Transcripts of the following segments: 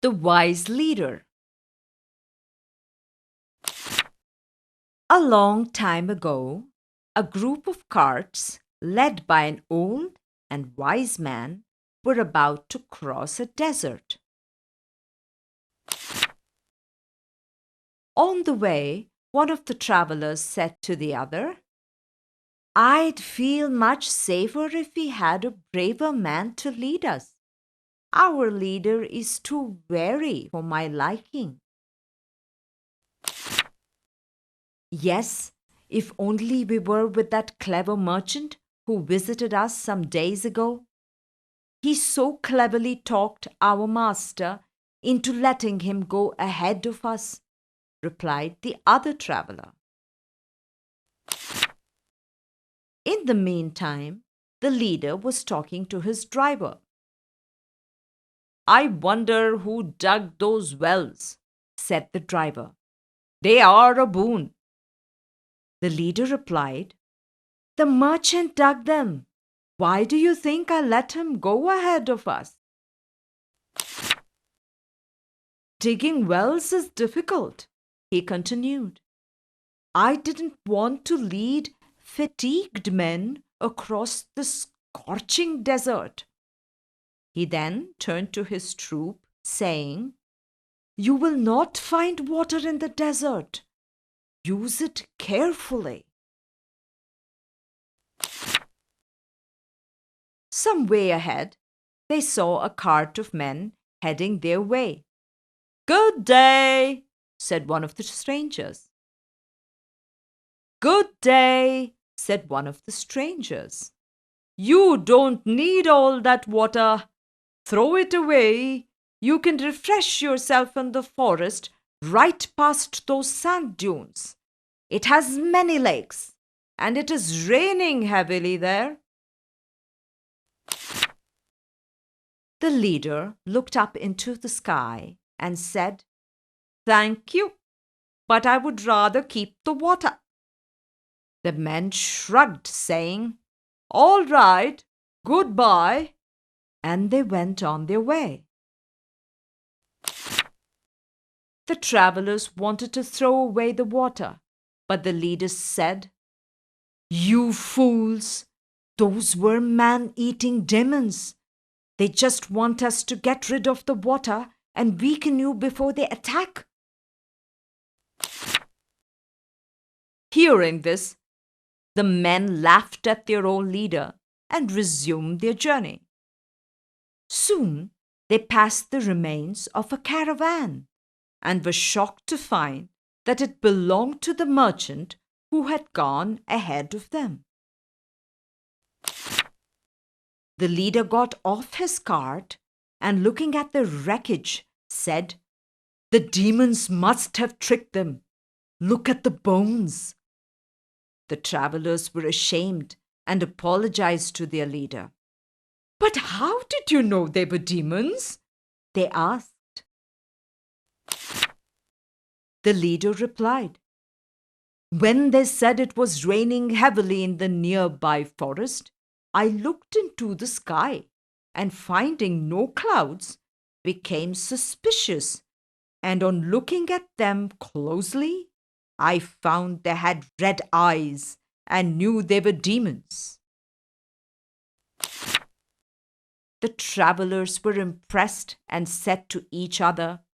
The wise leader. A long time ago, a group of carts, led by an old and wise man, were about to cross a desert. On the way, one of the travelers said to the other, "I'd feel much safer if we had a braver man to lead us. Our leader is too wary for my liking." "Yes, if only we were with that clever merchant who visited us some days ago. He so cleverly talked our master into letting him go ahead of us," replied the other traveler. In the meantime, the leader was talking to his driver. "I wonder who dug those wells," said the driver. "They are a boon." The leader replied, "The merchant dug them. Why do you think I let him go ahead of us?" "Digging wells is difficult," he continued. "I didn't want to lead fatigued men across the scorching desert." He then turned to his troop, saying, "You will not find water in the desert. Use it carefully." Some way ahead, they saw a cart of men heading their way. "Good day," said one of the strangers. "Good day," said one of the strangers. "You don't need all that water. Throw it away. You can refresh yourself in the forest right past those sand dunes. It has many lakes, and it is raining heavily there." The leader looked up into the sky and said, "Thank you, but I would rather keep the water." The men shrugged, saying, "All right, goodbye," and they went on their way. The travelers wanted to throw away the water, but the leader said, "You fools! Those were man-eating demons. They just want us to get rid of the water and weaken you before they attack." Hearing this, the men laughed at their old leader and resumed their journey. Soon they passed the remains of a caravan and were shocked to find that it belonged to the merchant who had gone ahead of them. The leader got off his cart and, looking at the wreckage, said, "The demons must have tricked them. Look at the bones." The travelers were ashamed and apologized to their leader. "But how did you know they were demons?" they asked. The leader replied, "When they said it was raining heavily in the nearby forest, I looked into the sky and, finding no clouds, became suspicious, and on looking at them closely, I found they had red eyes and knew they were demons." The travelers were impressed and said to each other,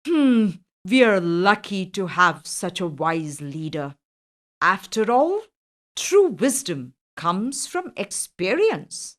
"We are lucky to have such a wise leader. After all, true wisdom comes from experience."